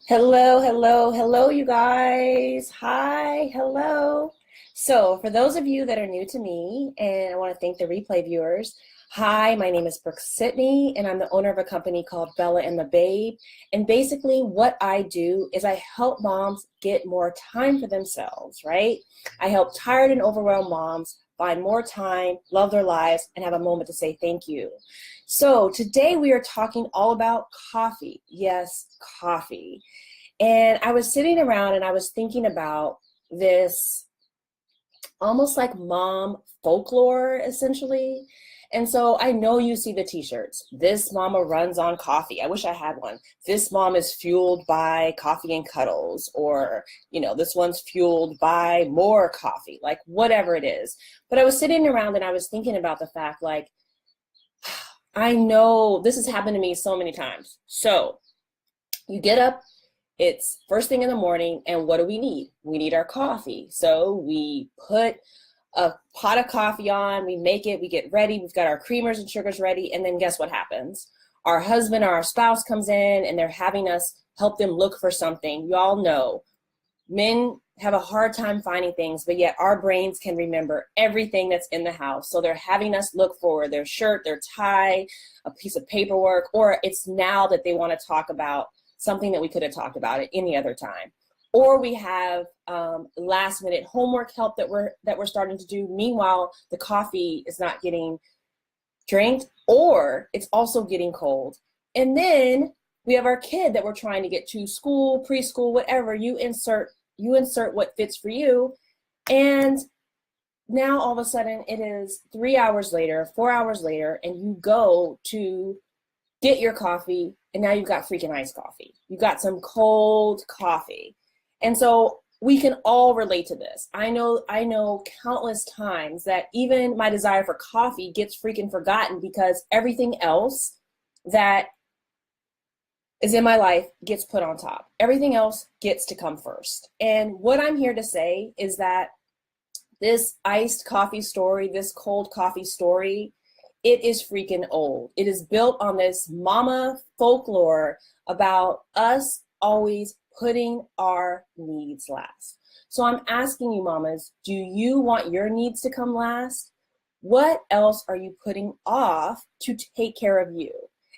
Hello, hello, hello, you guys. Hi, hello. So, for those of you that are new to me, and I want to thank the replay viewers, hi, my name is Brooke-Sidney, and I'm the owner of a company called Bella and the Babe. And basically, what I do is I help moms get more time for themselves, right? I help tired and overwhelmed moms find more time, love their lives, and have a moment to say thank you. So, today we are talking all about coffee. Yes, coffee. And I was sitting around and I was thinking about this almost like mom folklore, essentially. And so I know you see the t-shirts. This mama runs on coffee. I wish I had one. This mom is fueled by coffee and cuddles, or, this one's fueled by more coffee, like whatever it is. But I was sitting around and I was thinking about the fact, like, I know this has happened to me so many times. So you get up, it's first thing in the morning, and what do we need? We need our coffee. So we put a pot of coffee on, we make it, we get ready, we've got our creamers and sugars ready, and then guess what happens? Our husband or our spouse comes in and they're having us help them look for something. You all know men have a hard time finding things, but yet our brains can remember everything that's in the house. So they're having us look for their shirt, their tie, a piece of paperwork, or it's now that they want to talk about something that we could have talked about at any other time. Or we have last minute homework help that we're starting to do. Meanwhile, the coffee is not getting drank, or it's also getting cold. And then we have our kid that we're trying to get to school, preschool, whatever. You insert what fits for you. And now all of a sudden it is 3 hours later, 4 hours later, and you go to get your coffee, and now you've got freaking iced coffee. You've got some cold coffee. And so we can all relate to this. I know countless times that even my desire for coffee gets freaking forgotten because everything else that is in my life gets put on top. Everything else gets to come first. And what I'm here to say is that this iced coffee story, this cold coffee story, it is freaking old. It is built on this mama folklore about us always putting our needs last. So I'm asking you, mamas, do you want your needs to come last? What else are you putting off to take care of you?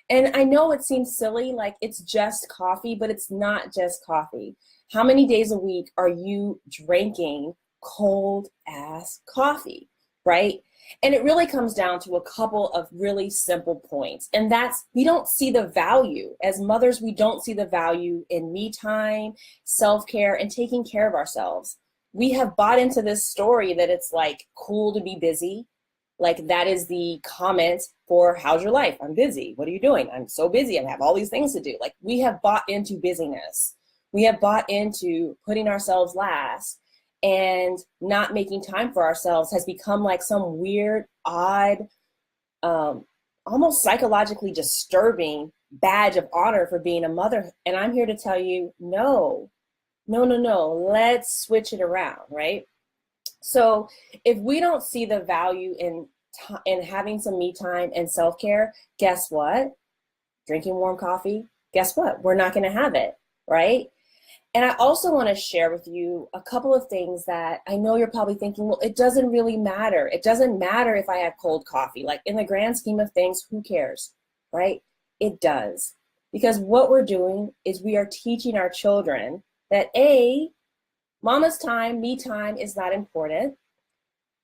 And I know it seems silly, like it's just coffee, but it's not just coffee. How many days a week are you drinking cold ass coffee, right? And it really comes down to a couple of really simple points. And that's, we don't see the value. As mothers, we don't see the value in me time, self-care, and taking care of ourselves. We have bought into this story that it's like cool to be busy. Like that is the comment for how's your life? I'm busy. What are you doing? I'm so busy. I have all these things to do. Like we have bought into busyness. We have bought into putting ourselves last, and not making time for ourselves has become like some weird, odd, almost psychologically disturbing badge of honor for being a mother. And I'm here to tell you, no. Let's switch it around, right? So if we don't see the value in having some me time and self-care, guess what? Drinking warm coffee, guess what? We're not going to have it, right? And I also want to share with you a couple of things that I know you're probably thinking, well, it doesn't really matter. It doesn't matter if I have cold coffee. Like in the grand scheme of things, who cares, right? It does. Because what we're doing is we are teaching our children that A, mama's time, me time is not important.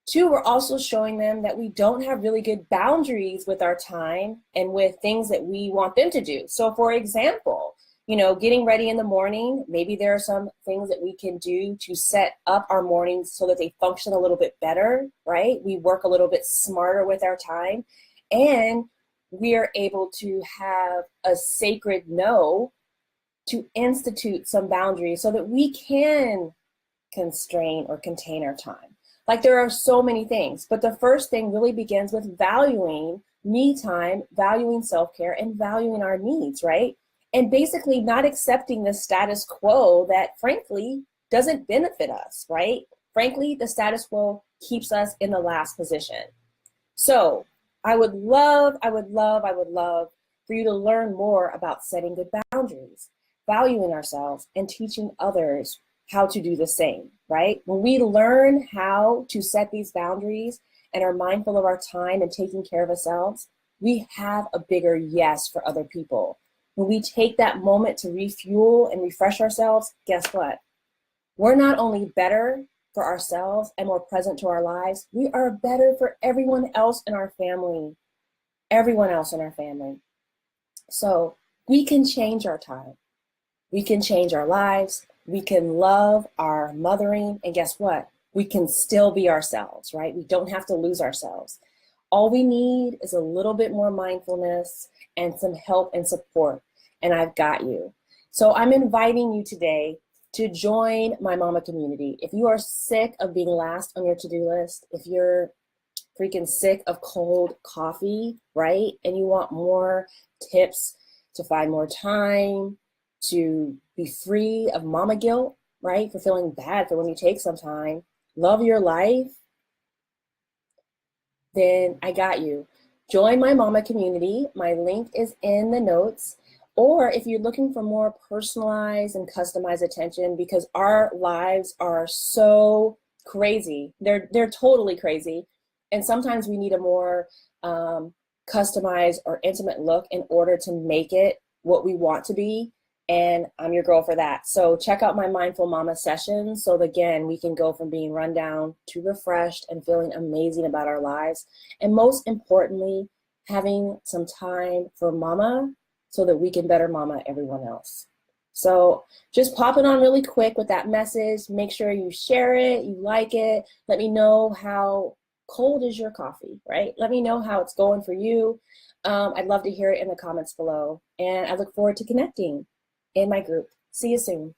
Two, we're also showing them that we don't have really good boundaries with our time and with things that we want them to do. So for example, getting ready in the morning, maybe there are some things that we can do to set up our mornings so that they function a little bit better, right? We work a little bit smarter with our time, and we are able to have a sacred no to institute some boundaries so that we can constrain or contain our time. Like there are so many things, but the first thing really begins with valuing me time, valuing self-care, and valuing our needs, right? And basically not accepting the status quo that frankly doesn't benefit us, right? Frankly, the status quo keeps us in the last position. So I would love for you to learn more about setting good boundaries. valuing ourselves and teaching others how to do the same, right? When we learn how to set these boundaries and are mindful of our time and taking care of ourselves, we have a bigger yes for other people. When we take that moment to refuel and refresh ourselves, guess what? We're not only better for ourselves and more present to our lives, we are better for everyone else in our family. Everyone else in our family. So we can change our time. We can change our lives. We can love our mothering. And guess what? We can still be ourselves, right? We don't have to lose ourselves. All we need is a little bit more mindfulness and some help and support. And I've got you. So I'm inviting you today to join my mama community. If you are sick of being last on your to-do list, if you're freaking sick of cold coffee, right? And you want more tips to find more time, to be free of mama guilt, right? For feeling bad for when you take some time, love your life, then I got you. Join my mama community. My link is in the notes. Or if you're looking for more personalized and customized attention, because our lives are so crazy. They're totally crazy. And sometimes we need a more customized or intimate look in order to make it what we want to be. And I'm your girl for that. So check out my Mindful Mama sessions. So again, we can go from being run down to refreshed and feeling amazing about our lives. And most importantly, having some time for mama so that we can better mama everyone else. So just pop it on really quick with that message. Make sure you share it, you like it. Let me know how cold is your coffee, right? Let me know how it's going for you. I'd love to hear it in the comments below. And I look forward to connecting in my group. See you soon.